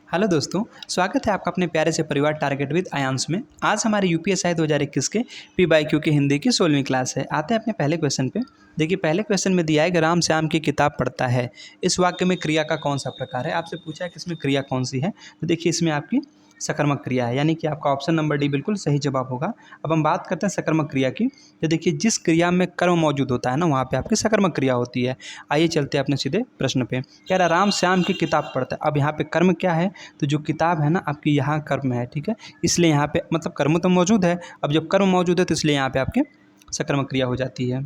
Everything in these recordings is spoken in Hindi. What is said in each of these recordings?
हेलो दोस्तों, स्वागत है आपका अपने प्यारे से परिवार टारगेट विद आयांश में। आज हमारे यूपीएसआई 2021 के पीवाईक्यू की हिंदी की 16वीं क्लास है। आते हैं अपने पहले क्वेश्चन पे। देखिए, पहले क्वेश्चन में दिया है कि राम श्याम की किताब पढ़ता है। इस वाक्य में क्रिया का कौन सा प्रकार है? आपसे पूछा है कि इसमें क्रिया कौन सी है। तो देखिए, इसमें आपकी सकर्मक क्रिया है, यानी कि आपका ऑप्शन नंबर डी बिल्कुल सही जवाब होगा। अब हम बात करते हैं सकर्मक क्रिया की। तो देखिए, जिस क्रिया में कर्म मौजूद होता है ना, वहाँ पे आपकी सकर्मक क्रिया होती है। आइए चलते हैं अपने सीधे प्रश्न पे। कह रहा राम श्याम की किताब पढ़ता है। अब यहाँ पे कर्म क्या है? तो जो किताब है ना आपकी, यहाँ कर्म है, ठीक है। इसलिए यहाँ पे मतलब कर्म तो मौजूद है। अब जब कर्म मौजूद है तो इसलिए यहाँ पे आपके सकर्मक क्रिया हो जाती है।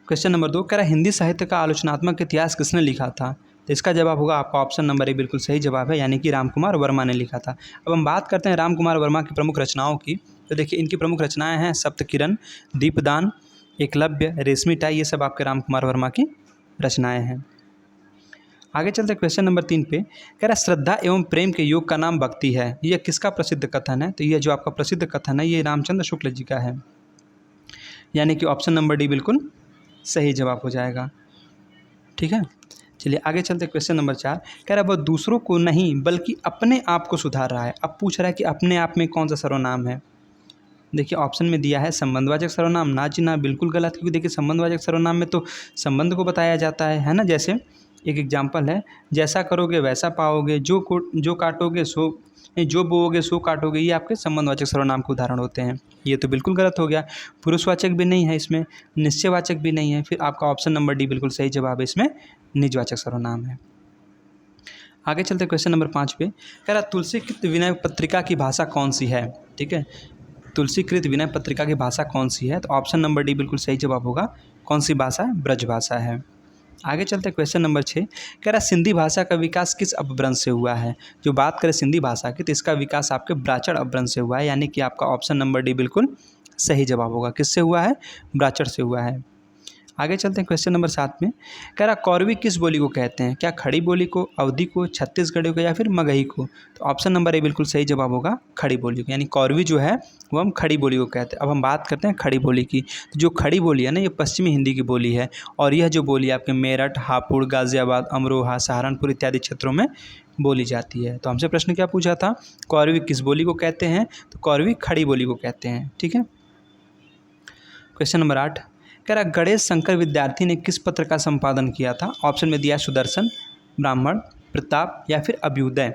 क्वेश्चन नंबर 2 कह रहा हिंदी साहित्य का आलोचनात्मक इतिहास किसने लिखा था? तो इसका जवाब होगा आपका ऑप्शन नंबर ए बिल्कुल सही जवाब है, यानी कि राम कुमार वर्मा ने लिखा था। अब हम बात करते हैं राम कुमार वर्मा की प्रमुख रचनाओं की। तो देखिए, इनकी प्रमुख रचनाएं हैं सप्तकिरण, दीपदान, एकलव्य, रेशमी टाई। ये सब आपके राम कुमार वर्मा की रचनाएं हैं। आगे चलते क्वेश्चन नंबर 3 पे। कह रहा श्रद्धा एवं प्रेम के योग का नाम भक्ति है। यह किसका प्रसिद्ध कथन है? तो यह जो आपका प्रसिद्ध कथन है ये रामचंद्र शुक्ल जी का है, यानी कि ऑप्शन नंबर डी बिल्कुल सही जवाब हो जाएगा। ठीक है, चलिए आगे चलते क्वेश्चन नंबर 4। कह रहा है वह दूसरों को नहीं बल्कि अपने आप को सुधार रहा है। अब पूछ रहा है कि अपने आप में कौन सा सर्वनाम है। देखिए, ऑप्शन में दिया है संबंधवाचक सर्वनाम। ना जी ना, बिल्कुल गलत, क्योंकि देखिए संबंधवाचक सर्वनाम में तो संबंध को बताया जाता है ना। जैसे एक एग्जाम्पल है, जैसा करोगे वैसा पाओगे, जो काटोगे सो जो बोओगे सो काटोगे। ये आपके संबंधवाचक सर्वनाम के उदाहरण होते हैं। ये तो बिल्कुल गलत हो गया। पुरुषवाचक भी नहीं है इसमें, निश्चयवाचक भी नहीं है। फिर आपका ऑप्शन नंबर डी बिल्कुल सही जवाब है, इसमें निजवाचक सर्वनाम है। आगे चलते क्वेश्चन नंबर 5 पे। कह रहा तुलसीकृत विनय पत्रिका की भाषा कौन सी है? ठीक है, तुलसीकृत विनय पत्रिका की भाषा कौन सी है? तो ऑप्शन नंबर डी बिल्कुल सही जवाब होगा। कौन सी भाषा है? ब्रज भाषा है। आगे चलते क्वेश्चन नंबर 6। कह रहा सिंधी भाषा का विकास किस अपभ्रंश से हुआ है? जो बात करें सिंधी भाषा की, तो इसका विकास आपके ब्राचड़ अपभ्रंश से हुआ है, यानी कि आपका ऑप्शन नंबर डी बिल्कुल सही जवाब होगा। किससे हुआ है? ब्राचड़ से हुआ है। आगे चलते हैं क्वेश्चन नंबर 7 में। कह रहा कौरवी किस बोली को कहते हैं? क्या खड़ी बोली को, अवधी को, छत्तीसगढ़ी को, या फिर मगही को? तो ऑप्शन नंबर ए बिल्कुल सही जवाब होगा, खड़ी बोली को, यानी कौरवी जो है वो हम खड़ी बोली को कहते हैं। अब हम बात करते हैं खड़ी बोली की। तो जो खड़ी बोली है ना, ये पश्चिमी हिंदी की बोली है, और यह जो बोली आपके मेरठ, हापुड़, गाजियाबाद, अमरोहा, सहारनपुर इत्यादि क्षेत्रों में बोली जाती है। तो हमसे प्रश्न क्या पूछा था? कौरवी किस बोली को कहते हैं? तो कौरवी खड़ी बोली को कहते हैं। ठीक है, क्वेश्चन नंबर 8। कह रहा गणेश शंकर विद्यार्थी ने किस पत्र का संपादन किया था? ऑप्शन में दिया सुदर्शन, ब्राह्मण, प्रताप, या फिर अभ्युदय।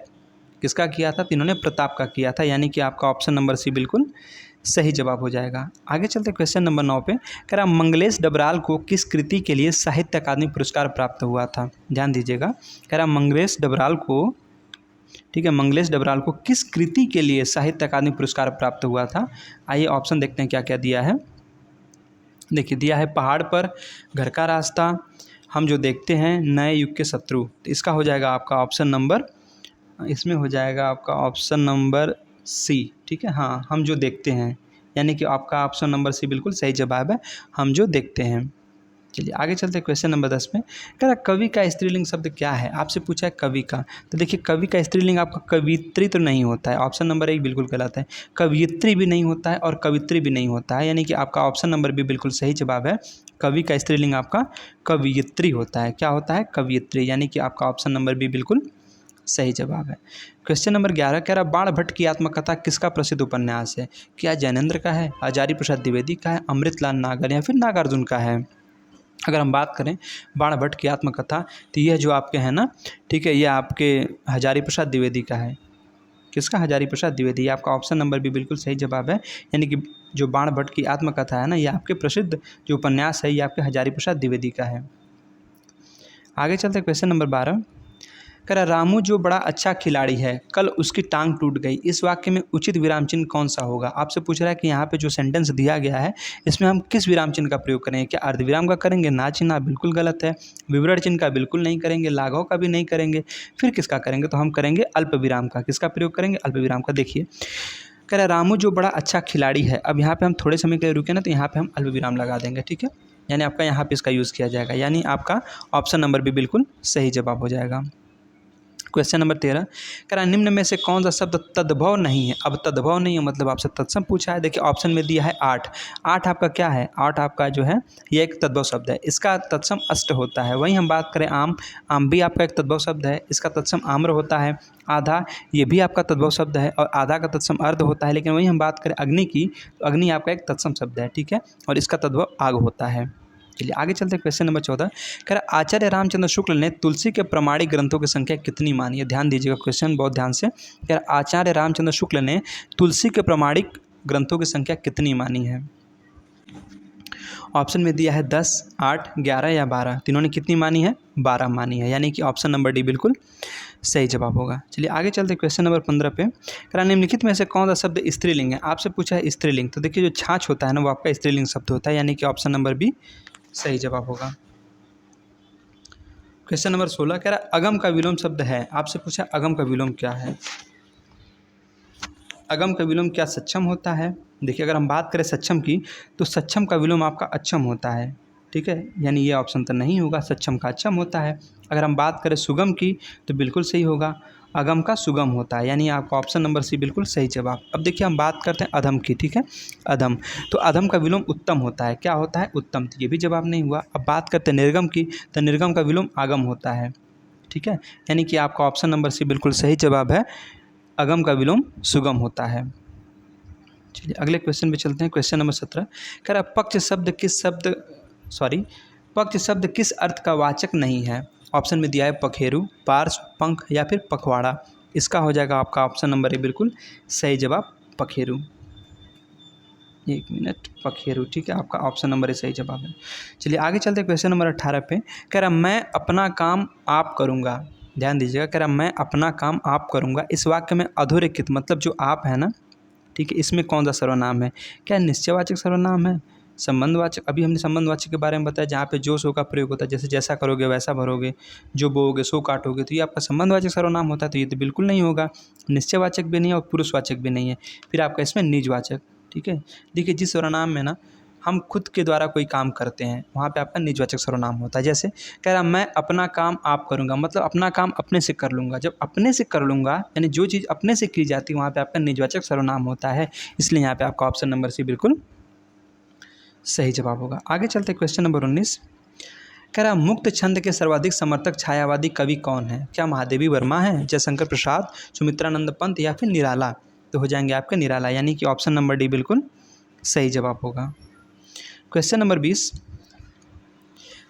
किसका किया था? तो इन्होंने प्रताप का किया था, यानी कि आपका ऑप्शन नंबर सी बिल्कुल सही जवाब हो जाएगा। आगे चलते क्वेश्चन नंबर 9 पे। कह रहा मंगलेश डबराल को किस कृति के लिए साहित्य अकादमी पुरस्कार प्राप्त हुआ था? ध्यान दीजिएगा। कह रहा मंगलेश डबराल को, ठीक है, मंगलेश डबराल को किस कृति के लिए साहित्य अकादमी पुरस्कार प्राप्त हुआ था? आइए ऑप्शन देखते हैं क्या क्या दिया है। देखिए, दिया है पहाड़ पर, घर का रास्ता, हम जो देखते हैं, नए युग के शत्रु। तो इसका हो जाएगा आपका ऑप्शन नंबर, इसमें हो जाएगा आपका ऑप्शन नंबर सी। ठीक है, हाँ, हम जो देखते हैं, यानी कि आपका ऑप्शन नंबर सी बिल्कुल सही जवाब है, हम जो देखते हैं। चलिए आगे चलते हैं क्वेश्चन नंबर 10 में। कह रहा कवि का स्त्रीलिंग शब्द क्या है? आपसे पूछा है कवि का। तो देखिए, कवि का स्त्रीलिंग आपका कवित्री तो नहीं होता है, ऑप्शन नंबर 1 बिल्कुल गलत है। कवियत्री भी नहीं होता है और कवित्री भी नहीं होता है, यानी कि आपका ऑप्शन नंबर बी बिल्कुल सही जवाब है। कवि का स्त्रीलिंग आपका कवियत्री होता है। क्या होता है? कवियत्री, यानी कि आपका ऑप्शन नंबर बी बिल्कुल सही जवाब है। क्वेश्चन नंबर 11 कह रहा बाण भट्ट की आत्मकथा किसका प्रसिद्ध उपन्यास है? क्या जैनेन्द्र का है, हजारी प्रसाद द्विवेदी का है, अमृतलाल नागर, या फिर नागार्जुन का है? अगर हम बात करें बाण भट्ट की आत्मकथा, तो यह जो आपके हैं ना, ठीक है, ये आपके हजारी प्रसाद द्विवेदी का है। किसका? हजारी प्रसाद द्विवेदी। आपका ऑप्शन नंबर भी बिल्कुल सही जवाब है, यानी कि जो बाण भट्ट की आत्मकथा है ना, ये आपके प्रसिद्ध जो उपन्यास है, ये आपके हजारी प्रसाद द्विवेदी का है। आगे चलते क्वेश्चन नंबर 12। कह रहा रामू जो बड़ा अच्छा खिलाड़ी है, कल उसकी टांग टूट गई। इस वाक्य में उचित विराम चिन्ह कौन सा होगा? आपसे पूछ रहा है कि यहाँ पे जो सेंटेंस दिया गया है, इसमें हम किस विराम चिन्ह का प्रयोग करेंगे? क्या अर्धविराम का करेंगे? ना चिन्ह बिल्कुल गलत है। विवरण चिन्ह का बिल्कुल नहीं करेंगे, लाघव का भी नहीं करेंगे। फिर किसका करेंगे? तो हम करेंगे अल्प विराम का। किसका प्रयोग करेंगे? अल्प विराम का। देखिए, कह रहा रामू जो बड़ा अच्छा खिलाड़ी है। अब यहाँ पर हम थोड़े समय के लिए रुके ना, तो यहाँ पर हम अल्प विराम लगा देंगे। ठीक है, यानी आपका यहाँ पर इसका यूज़ किया जाएगा, यानी आपका ऑप्शन नंबर भी बिल्कुल सही जवाब हो जाएगा। क्वेश्चन नंबर 13 कह रहा निम्न में से कौन सा शब्द तद्भव नहीं है। अब तद्भव नहीं है मतलब आपसे तत्सम पूछा है। देखिए ऑप्शन में दिया है 8, 8 आपका क्या है, 8 आपका जो है ये एक तद्भव शब्द है, इसका तत्सम अष्ट होता है। वहीं हम बात करें आम, आम भी आपका एक तद्भव शब्द है, इसका तत्सम आम्र होता है। आधा ये भी आपका तद्भव शब्द है और आधा का तत्सम अर्ध होता है। लेकिन वहीं हम बात करें अग्नि की तो अग्नि आपका एक तत्सम शब्द है, ठीक है, और इसका तद्भव आग होता है। चलिए आगे चलते हैं। क्वेश्चन नंबर 14 कह रहा आचार्य रामचंद्र शुक्ल ने तुलसी के प्रमाणिक ग्रंथों की संख्या कितनी मानी है। ध्यान दीजिएगा क्वेश्चन बहुत ध्यान से। कह रहा आचार्य रामचंद्र शुक्ल ने तुलसी के प्रमाणिक ग्रंथों की संख्या कितनी मानी है। ऑप्शन में दिया है 10, 8, 11 या 12। तीनों ने कितनी मानी है, 12 मानी है, यानी कि ऑप्शन नंबर डी बिल्कुल सही जवाब होगा। चलिए आगे चलते क्वेश्चन नंबर 15 पे। कह निम्नलिखित में से कौन सा शब्द स्त्रीलिंग है। आपसे पूछा है स्त्रीलिंग, तो देखिए जो छाछ होता है ना वो आपका स्त्रीलिंग शब्द होता है, यानी कि ऑप्शन नंबर बी सही जवाब होगा। क्वेश्चन नंबर 16 कह रहा अगम का विलोम शब्द है। आपसे पूछा अगम का विलोम क्या है। अगम का विलोम क्या सक्षम होता है। देखिए अगर हम बात करें सक्षम की तो सक्षम का विलोम आपका अक्षम होता है, ठीक है, यानी ये ऑप्शन तो नहीं होगा, सक्षम का अक्षम होता है। अगर हम बात करें सुगम की तो बिल्कुल सही होगा, अगम का सुगम होता है, यानी आपका ऑप्शन नंबर सी बिल्कुल सही जवाब। अब देखिए हम बात करते हैं अधम की, ठीक है, अधम, तो अधम का विलोम उत्तम होता है। क्या होता है, उत्तम, तो ये भी जवाब नहीं हुआ। अब बात करते हैं निर्गम की, तो निर्गम का विलोम आगम होता है, ठीक है, यानी कि आपका ऑप्शन नंबर सी बिल्कुल सही जवाब है, अगम का विलोम सुगम होता है। चलिए अगले क्वेश्चन पे चलते हैं। क्वेश्चन नंबर 17 कह रहा पक्ष शब्द किस अर्थ का वाचक नहीं है। ऑप्शन में दिया है पखेरु, पार्श्व, पंख या फिर पखवाड़ा। इसका हो जाएगा आपका ऑप्शन नंबर ए बिल्कुल सही जवाब, पखेरु। एक मिनट, पखेरु, ठीक है, आपका ऑप्शन नंबर ए सही जवाब है। चलिए आगे चलते हैं क्वेश्चन नंबर 18 पे। कह रहा मैं अपना काम आप करूँगा। ध्यान दीजिएगा, कह रहा मैं अपना काम आप करूँगा। इस वाक्य में अधोरेखित मतलब जो आप है ना, ठीक है, इसमें कौन सा सर्वनाम है। क्या निश्चयवाचक सर्वनाम है, संबंधवाचक। अभी हमने संबंधवाचक के बारे में बताया जहाँ पे जो सो का प्रयोग होता है, जैसे जैसा करोगे वैसा भरोगे, जो बोओगे सो काटोगे, तो ये आपका संबंधवाचक सर्वनाम होता है, तो ये तो बिल्कुल नहीं होगा। निश्चयवाचक भी नहीं है और पुरुषवाचक भी नहीं है, फिर आपका इसमें निजवाचक, ठीक है। देखिए जिस सर्वनाम में ना हम खुद के द्वारा कोई काम करते हैं वहाँ पे आपका निजवाचक सर्वनाम होता है। जैसे कह रहा मैं अपना काम आप करूँगा, मतलब अपना काम अपने से कर लूँगा। जब अपने से कर लूँगा यानी जो चीज़ अपने से की जाती है वहाँ पे आपका निजवाचक सर्वनाम होता है, इसलिए यहाँ पे आपका ऑप्शन नंबर सी बिल्कुल सही जवाब होगा। आगे चलते क्वेश्चन नंबर 19 कह रहा मुक्त छंद के सर्वाधिक समर्थक छायावादी कवि कौन है। क्या महादेवी वर्मा है, जयशंकर प्रसाद, सुमित्रानंद पंत या फिर निराला। तो हो जाएंगे आपके निराला, यानी कि ऑप्शन नंबर डी बिल्कुल सही जवाब होगा। क्वेश्चन नंबर 20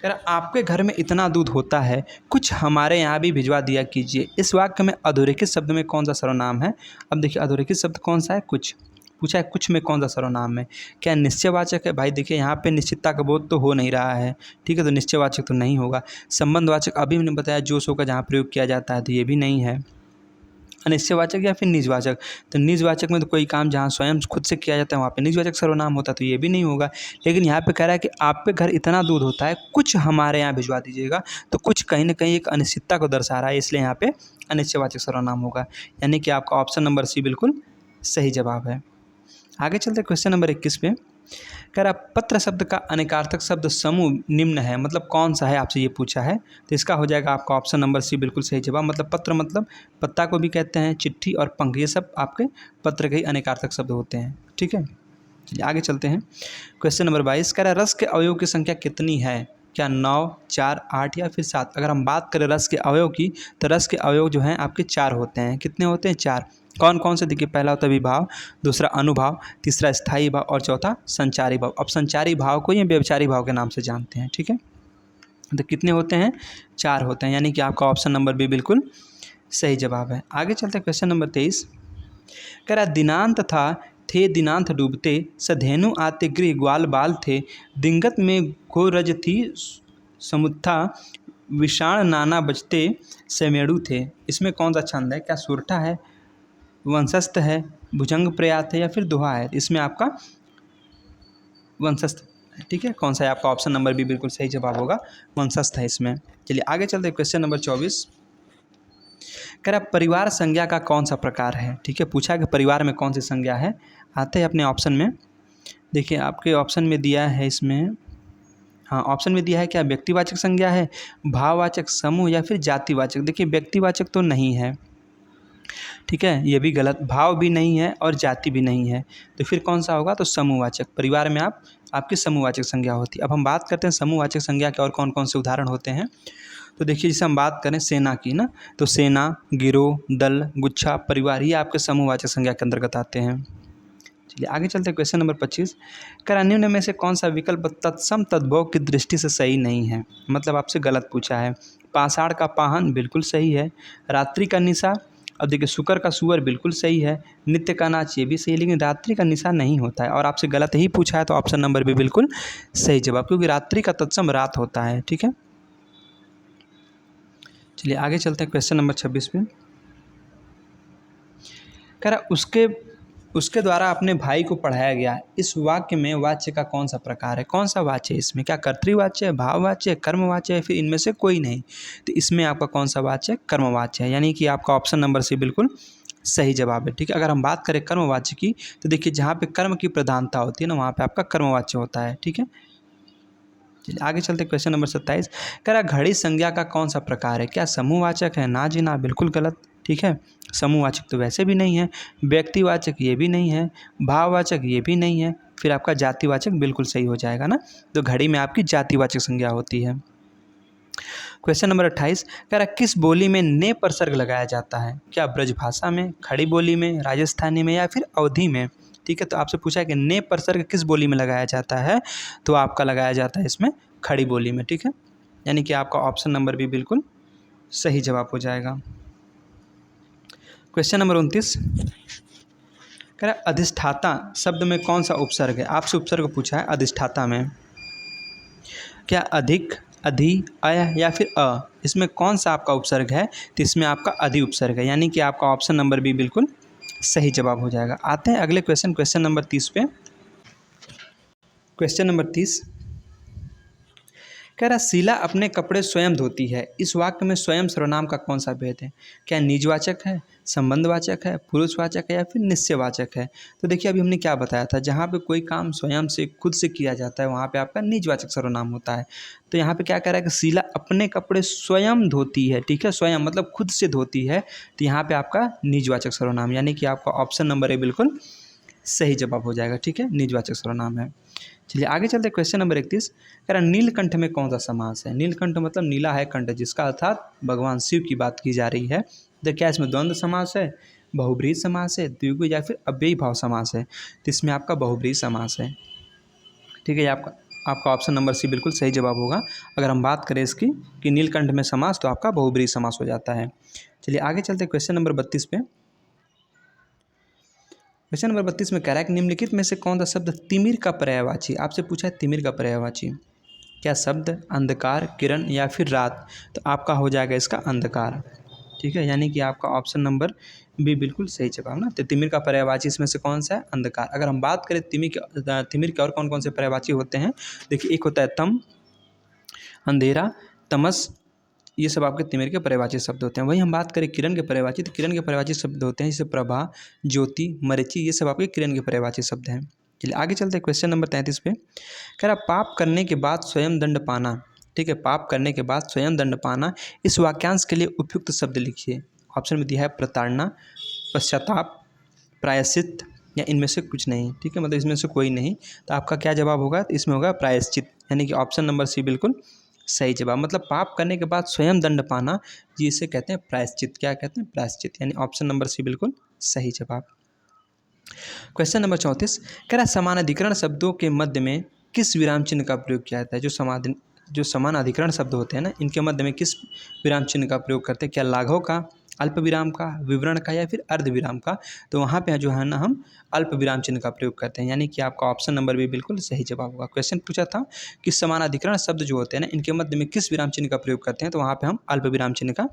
कह रहा आपके घर में इतना दूध होता है, कुछ हमारे यहाँ भी भिजवा दिया कीजिए। इस वाक्य में अधोरेखित शब्द में कौन सा सर्वनाम है। अब देखिए अधोरेखित शब्द कौन सा है, कुछ पूछा है, कुछ में कौन सा सर्वनाम है। क्या निश्चयवाचक है। भाई देखिए यहाँ पे निश्चितता का बोध तो हो नहीं रहा है, ठीक है, तो निश्चयवाचक तो नहीं होगा। संबंधवाचक अभी हमने बताया जो सो का जहाँ प्रयोग किया जाता है, तो ये भी नहीं है। अनिश्चयवाचक या फिर निजवाचक, तो निजवाचक में तो कोई काम जहाँ स्वयं खुद से किया जाता है वहाँ पे निजवाचक सर्वनाम होता है, तो ये भी नहीं होगा। लेकिन यहाँ पे कह रहा है कि आपके घर इतना दूध होता है, कुछ हमारे यहाँ भिजवा दीजिएगा, तो कुछ कहीं ना कहीं एक अनिश्चितता को दर्शा रहा है, इसलिए यहाँ पे अनिश्चयवाचक सर्वनाम होगा, यानी कि आपका ऑप्शन नंबर सी बिल्कुल सही जवाब है। आगे चलते क्वेश्चन नंबर 21 पे। कह रहा पत्र शब्द का अनेकार्थक शब्द समूह निम्न है, मतलब कौन सा है, आपसे ये पूछा है, तो इसका हो जाएगा आपका ऑप्शन नंबर सी बिल्कुल सही जवाब। मतलब पत्र मतलब पत्ता को भी कहते हैं, चिट्ठी और पंख, ये सब आपके पत्र के ही अनेकार्थक शब्द होते हैं, ठीक है। चलिए आगे चलते हैं। क्वेश्चन नंबर 22 कह रहा रस के अवयव की संख्या कितनी है। क्या 9, 4, 8 या फिर 7। अगर हम बात करें रस के अवयव की तो रस के अवयव जो हैं आपके 4 होते हैं। कितने होते हैं, 4। कौन कौन से, देखिए पहला होता है विभाव, दूसरा अनुभाव, तीसरा स्थायी भाव और चौथा संचारी भाव। अब संचारी भाव को ये व्यभिचारी भाव के नाम से जानते हैं, ठीक है। तो कितने होते हैं, 4 होते हैं, यानी कि आपका ऑप्शन नंबर बी बिल्कुल सही जवाब है। आगे चलते हैं क्वेश्चन नंबर 23 कह रहा दिनांत था थे दिनांत डूबते, सधेनु आते गृह ग्वाल बाल थे, दिंगत में गोरज थी समुत्था, विषाण नाना बजते सेमेड़ू थे। इसमें कौन सा छंद है। क्या सुरठा है, वंशस्थ है, भुजंग प्रयात है या फिर दोहा है। इसमें आपका वंशस्थ है, ठीक है, कौन सा है, आपका ऑप्शन नंबर बी बिल्कुल सही जवाब होगा, वंशस्थ है इसमें। चलिए आगे चलते हैं क्वेश्चन नंबर 24 कह रहा परिवार संज्ञा का कौन सा प्रकार है, ठीक है, पूछा कि परिवार में कौन सी संज्ञा है। आते हैं अपने ऑप्शन में, देखिए आपके ऑप्शन में दिया है इसमें, हाँ, ऑप्शन में दिया है क्या व्यक्तिवाचक संज्ञा है, भाववाचक, समूह या फिर जातिवाचक। देखिए व्यक्तिवाचक तो नहीं है, ठीक है, ये भी गलत, भाव भी नहीं है और जाति भी नहीं है, तो फिर कौन सा होगा, तो समूहवाचक। परिवार में आपकी समूहवाचक संज्ञा होती है। अब हम बात करते हैं समूहवाचक संज्ञा के और कौन कौन से उदाहरण होते हैं। तो देखिए जैसे हम बात करें सेना की ना, तो सेना, गिरोह, दल, गुच्छा, परिवार, ये आपके समूहवाचक संज्ञा के अंतर्गत आते हैं। चलिए आगे चलते हैं, क्वेश्चन नंबर 25। निम्न में से कौन सा विकल्प तत्सम तद्भव की दृष्टि से सही नहीं है, मतलब आपसे गलत पूछा है। पाषाण का पाहन बिल्कुल सही है, रात्रि का निशा, अब देखिए शुकर का सुअर बिल्कुल सही है, नित्य का नाच ये भी सही है, लेकिन रात्रि का निशा नहीं होता है और आपसे गलत ही पूछा है, तो ऑप्शन नंबर भी बिल्कुल सही जवाब, क्योंकि रात्रि का तत्सम रात होता है, ठीक है। चलिए आगे चलते हैं, क्वेश्चन नंबर 26 पे कह रहा उसके द्वारा अपने भाई को पढ़ाया गया। इस वाक्य में वाच्य का कौन सा प्रकार है, कौन सा वाच्य है इसमें, क्या कर्तृवाच्य है, भाववाच्य है, कर्मवाच्य है, फिर इनमें से कोई नहीं। तो इसमें आपका कौन सा वाच्य है, कर्मवाच्य है, यानी कि आपका ऑप्शन नंबर सी बिल्कुल सही जवाब है, ठीक है। अगर हम बात करें कर्मवाच्य की, तो देखिए जहाँ पे कर्म की प्रधानता होती है ना, वहाँ पे आपका कर्मवाच्य होता है, ठीक है। चलिए आगे चलते, क्वेश्चन नंबर 27 कह रहा घड़ी संज्ञा का कौन सा प्रकार है, क्या समूहवाचक है, ना जी ना, बिल्कुल गलत, ठीक है। समूहवाचक तो वैसे भी नहीं है, व्यक्तिवाचक ये भी नहीं है, भाववाचक ये भी नहीं है, फिर आपका जातिवाचक बिल्कुल सही हो जाएगा ना, तो घड़ी में आपकी जातिवाचक संज्ञा होती है। क्वेश्चन नंबर 28 कह रहा किस बोली में ने पर सर्ग लगाया जाता है, क्या ब्रज भाषा में, खड़ी बोली में, राजस्थानी में या फिर अवधी में, ठीक है। तो आपसे पूछा है कि ने पर सर्ग किस बोली में लगाया जाता है, तो आपका लगाया जाता है इसमें खड़ी बोली में, ठीक है, यानी कि आपका ऑप्शन नंबर भी बिल्कुल सही जवाब हो जाएगा। क्वेश्चन नंबर 29 कह रहा अधिष्ठाता शब्द में कौन सा उपसर्ग है, आपसे उपसर्ग पूछा है अधिष्ठाता में, क्या अधिक, अधि, अय या फिर अ, इसमें कौन सा आपका उपसर्ग है, तो इसमें आपका अधि उपसर्ग है, यानी कि आपका ऑप्शन नंबर भी बिल्कुल सही जवाब हो जाएगा। आते हैं अगले क्वेश्चन, क्वेश्चन नंबर 30 पे। क्वेश्चन नंबर 30 कह रहा शीला अपने कपड़े स्वयं धोती है। इस वाक्य में स्वयं सर्वनाम का कौन सा भेद है, क्या निजवाचक है, संबंधवाचक है, पुरुषवाचक है या फिर निश्चयवाचक है। तो देखिए अभी हमने क्या बताया था, जहाँ पे कोई काम स्वयं से खुद से किया जाता है वहाँ पे आपका निजवाचक सर्वनाम होता है। तो यहाँ पे क्या कह रहा है कि शीला अपने कपड़े स्वयं धोती है, ठीक है, स्वयं मतलब खुद से धोती है, तो यहाँ पे आपका निजवाचक सर्वनाम, यानी कि आपका ऑप्शन नंबर ए बिल्कुल सही जवाब हो जाएगा, ठीक है, निजवाचक सर्वनाम है। चलिए आगे चलते हैं, क्वेश्चन नंबर 31 कह रहा नीलकंठ में कौन सा समास है। नीलकंठ मतलब नीला है कंठ, जिसका अर्थात भगवान शिव की बात की जा रही है। तो क्या इसमें द्वंद्व समास है, बहुब्रीहि समास है, द्विगु या फिर अव्ययी भाव समास है। तो इसमें आपका बहुब्रीहि समास है, ठीक है। आपका ऑप्शन नंबर सी बिल्कुल सही जवाब होगा। अगर हम बात करें इसकी कि नीलकंठ में समास, तो आपका बहुब्रीहि समास हो जाता है। चलिए आगे चलते हैं, क्वेश्चन नंबर 32 पे। क्वेश्चन नंबर 32 में कह रहा है कि निम्नलिखित में से कौन सा शब्द तिमिर का पर्यायवाची, आपसे पूछा है तिमिर का पर्यायवाची, क्या शब्द अंधकार, किरण या फिर रात। तो आपका हो जाएगा इसका अंधकार, ठीक है, यानी कि आपका ऑप्शन नंबर भी बिल्कुल सही जवाब ना। तो तिमिर का पर्यायवाची इसमें से कौन सा है, अंधकार। अगर हम बात करें तिमिर के और कौन कौन से पर्यायवाची होते हैं, देखिए एक होता है तम, अंधेरा, तमस, ये सब आपके तिमिर के पर्यायवाची शब्द होते हैं। वहीं हम बात करें किरण के पर्यायवाची, तो किरण के पर्यायवाची शब्द होते हैं जैसे प्रभा, ज्योति, मरीचि, ये सब आपके किरण के पर्यायवाची शब्द हैं। चलिए आगे चलते हैं, क्वेश्चन नंबर 33 पे कह रहा पाप करने के बाद स्वयं दंड पाना, ठीक है, पाप करने के बाद स्वयं दंड पाना, इस वाक्यांश के लिए उपयुक्त शब्द लिखिए। ऑप्शन में दिया है प्रताड़ना, पश्चाताप, प्रायश्चित या इनमें से कुछ नहीं, ठीक है, मतलब इसमें से कोई नहीं। तो आपका क्या जवाब होगा, तो इसमें होगा प्रायश्चित, यानी कि ऑप्शन नंबर सी बिल्कुल सही जवाब। मतलब पाप करने के बाद स्वयं दंड पाना, जी इसे कहते हैं प्रायश्चित। क्या कहते हैं, प्रायश्चित, यानी ऑप्शन नंबर सी बिल्कुल सही जवाब। क्वेश्चन नंबर 34 कह रहा समानाधिकरण शब्दों के मध्य में किस विराम चिन्ह का प्रयोग किया जाता है। जो समान अधिकरण शब्द होते हैं ना, इनके मध्य में किस विराम चिन्ह का प्रयोग करते हैं, क्या लाघव का, अल्प विराम का, विवरण का या फिर अर्ध विराम का। तो वहाँ पे जो है ना हम अल्प विराम चिन्ह का प्रयोग करते हैं, यानी कि आपका ऑप्शन नंबर भी बिल्कुल सही जवाब होगा। क्वेश्चन पूछा था कि समानाधिकरण शब्द जो होते हैं ना, इनके मध्य में किस विराम चिन्ह का प्रयोग करते हैं, तो वहाँ पर हम अल्प विराम चिन्ह का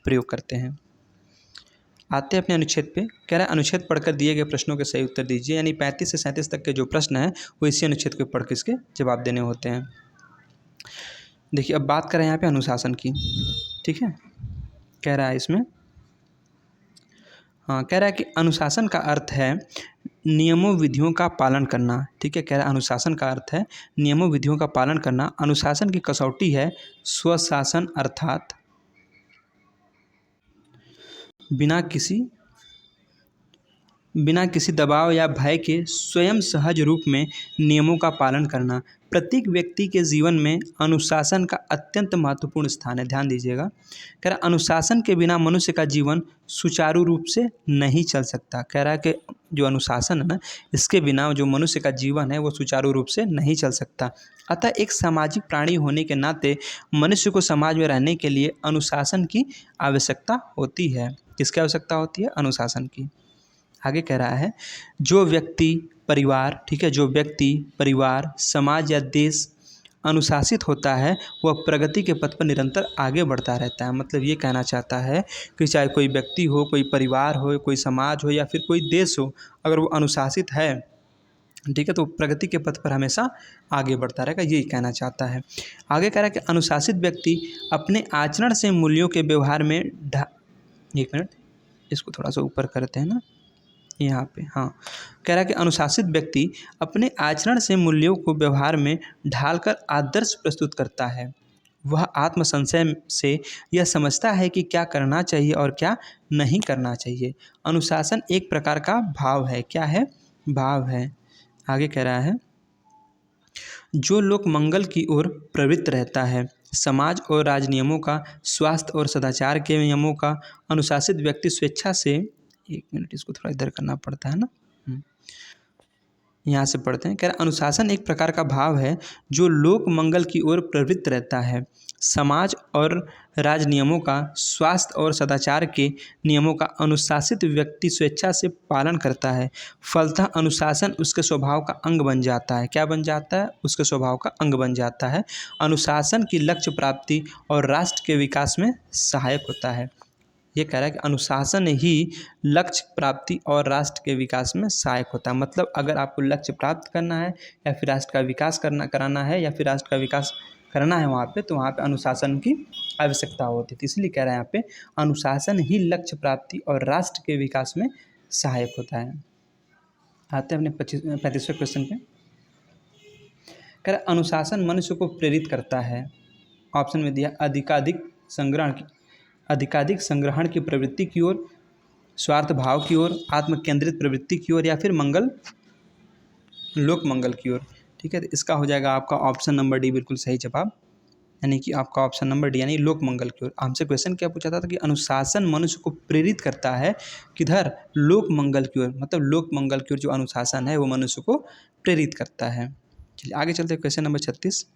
प्रयोग करते हैं। आते हैं अपने अनुच्छेद पे। कह रहा है अनुच्छेद पढ़कर दिए गए प्रश्नों के सही उत्तर दीजिए, यानी 35 से 37 तक के जो प्रश्न हैं वो इसी अनुच्छेद को पढ़ के इसके जवाब देने होते हैं। देखिए अब बात करें यहाँ पे अनुशासन की, ठीक है। कह रहा है इसमें, हाँ, कह रहा है कि अनुशासन का अर्थ है नियमों विधियों का पालन करना। ठीक है, कह रहा है अनुशासन का अर्थ है नियमों विधियों का पालन करना। अनुशासन की कसौटी है स्वशासन, अर्थात बिना किसी बिना किसी दबाव या भय के स्वयं सहज रूप में नियमों का पालन करना। प्रत्येक व्यक्ति के जीवन में अनुशासन का अत्यंत महत्वपूर्ण स्थान है। ध्यान दीजिएगा, कह रहा अनुशासन के बिना मनुष्य का जीवन सुचारू रूप से नहीं चल सकता। कह रहा है कि जो अनुशासन है ना, इसके बिना जो मनुष्य का जीवन है वो सुचारू रूप से नहीं चल सकता। अतः एक सामाजिक प्राणी होने के नाते मनुष्य को समाज में रहने के लिए अनुशासन की आवश्यकता होती है। किसकी आवश्यकता होती है? अनुशासन की। आगे कह रहा है जो व्यक्ति परिवार, ठीक है, जो व्यक्ति परिवार, समाज या देश अनुशासित होता है वह प्रगति के पथ पर निरंतर आगे बढ़ता रहता है। मतलब ये कहना चाहता है कि चाहे कोई व्यक्ति हो, कोई परिवार हो, कोई समाज हो या फिर कोई देश हो, अगर वो अनुशासित है, ठीक है, तो प्रगति के पथ पर हमेशा आगे बढ़ता रहेगा, यही कहना चाहता है। आगे कह रहा है कि अनुशासित व्यक्ति अपने आचरण से मूल्यों के व्यवहार में एक मिनट, इसको थोड़ा सा ऊपर करते हैं ना, यहाँ पे, हाँ, कह रहा है कि अनुशासित व्यक्ति अपने आचरण से मूल्यों को व्यवहार में ढालकर आदर्श प्रस्तुत करता है। वह आत्मसंशय से यह समझता है कि क्या करना चाहिए और क्या नहीं करना चाहिए। अनुशासन एक प्रकार का भाव है। क्या है? भाव है। आगे कह रहा है जो लोक मंगल की ओर प्रवृत्त रहता है, समाज और राज नियमों का, स्वास्थ्य और सदाचार के नियमों का अनुशासित व्यक्ति स्वेच्छा से, एक मिनट, इसको थोड़ा इधर करना पड़ता है ना, यहाँ से पढ़ते हैं। कह रहा अनुशासन एक प्रकार का भाव है जो लोक मंगल की ओर प्रवृत्त रहता है, समाज और राज नियमों का, स्वास्थ्य और सदाचार के नियमों का अनुशासित व्यक्ति स्वेच्छा से पालन करता है। फलतः अनुशासन उसके स्वभाव का अंग बन जाता है। क्या बन जाता है? उसके स्वभाव का अंग बन जाता है। अनुशासन की लक्ष्य प्राप्ति और राष्ट्र के विकास में सहायक होता है। ये कह रहा है कि अनुशासन ही लक्ष्य प्राप्ति और राष्ट्र के विकास में सहायक होता है। मतलब अगर आपको लक्ष्य प्राप्त करना है या फिर राष्ट्र का विकास कराना है या फिर राष्ट्र का विकास करना है वहाँ पे, तो वहाँ पे अनुशासन की आवश्यकता होती है। तो इसलिए कह रहे हैं यहाँ पे अनुशासन ही लक्ष्य प्राप्ति और राष्ट्र के विकास में सहायक होता है। आते हैं अपने 35वें क्वेश्चन पे। कह रहे अनुशासन मनुष्य को प्रेरित करता है। ऑप्शन में दिया अधिकाधिक संग्रहण की प्रवृत्ति की ओर, स्वार्थ भाव की ओर, आत्मकेंद्रित प्रवृत्ति की ओर या फिर लोक मंगल की ओर। ठीक है, तो इसका हो जाएगा आपका ऑप्शन नंबर डी बिल्कुल सही जवाब, यानी कि आपका ऑप्शन नंबर डी यानी लोक मंगल की ओर। हमसे क्वेश्चन क्या पूछा था कि अनुशासन मनुष्य को प्रेरित करता है किधर? लोक मंगल की ओर। मतलब लोक मंगल की ओर जो अनुशासन है वो मनुष्य को प्रेरित करता है। चलिए आगे चलते हैं, क्वेश्चन नंबर 36।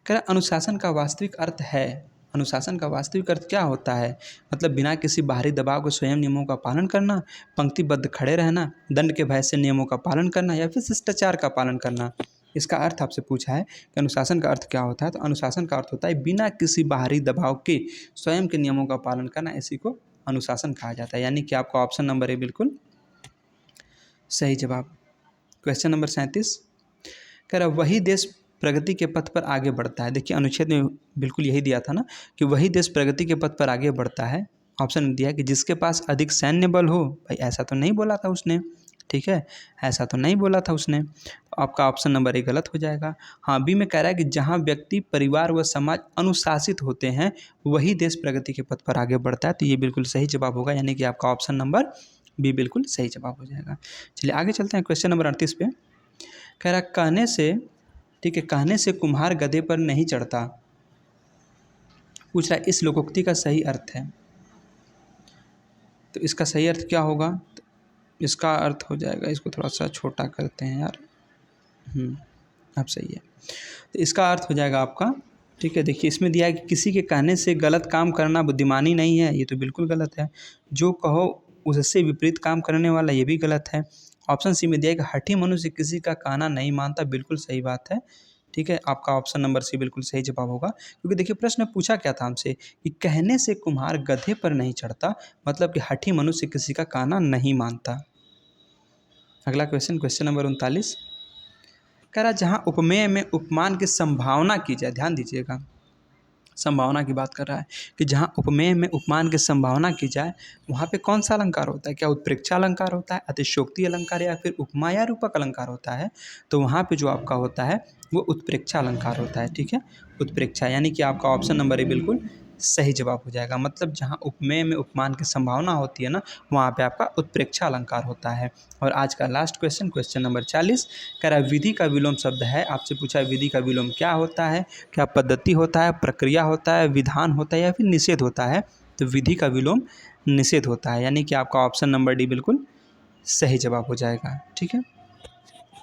कह रहा अनुशासन का वास्तविक अर्थ है। अनुशासन का वास्तविक अर्थ क्या होता है? मतलब बिना किसी बाहरी दबाव के स्वयं नियमों का पालन करना, पंक्तिबद्ध खड़े रहना, दंड के भय से नियमों का पालन करना या फिर शिष्टाचार का पालन करना। इसका अर्थ आपसे पूछा है कि अनुशासन का अर्थ क्या होता है, तो अनुशासन का अर्थ होता है बिना किसी बाहरी दबाव के स्वयं के नियमों का पालन करना, इसी को अनुशासन कहा जाता है। यानी कि आपका ऑप्शन नंबर ए बिल्कुल सही जवाब। क्वेश्चन नंबर 37 कह रहा वही देश प्रगति के पथ पर आगे बढ़ता है। देखिए अनुच्छेद में बिल्कुल यही दिया था ना कि वही देश प्रगति के पथ पर आगे बढ़ता है। ऑप्शन में दिया कि जिसके पास अधिक सैन्य बल हो। भाई ऐसा तो नहीं बोला था उसने, ठीक है, ऐसा तो नहीं बोला था उसने। आपका ऑप्शन नंबर ए गलत हो जाएगा। हाँ, बी में कह रहा है कि जहाँ व्यक्ति परिवार व समाज अनुशासित होते हैं वही देश प्रगति के पथ पर आगे बढ़ता है। तो ये बिल्कुल सही जवाब होगा, यानी कि आपका ऑप्शन नंबर बी बिल्कुल सही जवाब हो जाएगा। चलिए आगे चलते हैं क्वेश्चन नंबर 38 पे। कह रहा कहने से, ठीक है, कहने से कुम्हार गधे पर नहीं चढ़ता। पूछ रहा है इस लोकोक्ति का सही अर्थ है। तो इसका सही अर्थ क्या होगा? तो इसका अर्थ हो जाएगा, इसको थोड़ा सा छोटा करते हैं यार, अब सही है। तो इसका अर्थ हो जाएगा आपका, ठीक है, देखिए इसमें दिया है कि किसी के कहने से गलत काम करना बुद्धिमानी नहीं है। ये तो बिल्कुल गलत है। जो कहो उससे विपरीत काम करने वाला, ये भी गलत है। ऑप्शन सी में दिया है कि हठी मनुष्य किसी का कहना नहीं मानता। बिल्कुल सही बात है, ठीक है, आपका ऑप्शन नंबर सी बिल्कुल सही जवाब होगा। क्योंकि देखिए प्रश्न पूछा क्या था हमसे कि कहने से कुम्हार गधे पर नहीं चढ़ता, मतलब कि हठी मनुष्य किसी का कहना नहीं मानता। अगला क्वेश्चन, क्वेश्चन नंबर 39 कह रहा जहाँ उपमेय में उपमान की संभावना की जाए, ध्यान दीजिएगा, संभावना की बात कर रहा है कि जहाँ उपमेय में उपमान की संभावना की जाए वहाँ पे कौन सा अलंकार होता है, क्या उत्प्रेक्षा अलंकार होता है, अतिशयोक्ति अलंकार या फिर उपमा या रूपक अलंकार होता है। तो वहाँ पे जो आपका होता है वो उत्प्रेक्षा अलंकार होता है। ठीक है, उत्प्रेक्षा यानी कि आपका ऑप्शन नंबर ए बिल्कुल सही जवाब हो जाएगा। मतलब जहाँ उपमेय में उपमान की संभावना होती है ना, वहाँ पे आपका उत्प्रेक्षा अलंकार होता है। और आज का लास्ट क्वेश्चन, क्वेश्चन नंबर 40 कह रहा है विधि का विलोम शब्द है। आपसे पूछा है विधि का विलोम क्या होता है, क्या पद्धति होता है, प्रक्रिया होता है, विधान होता है या फिर निषेध होता है। तो विधि का विलोम निषेध होता है, यानी कि आपका ऑप्शन नंबर डी बिल्कुल सही जवाब हो जाएगा। ठीक है।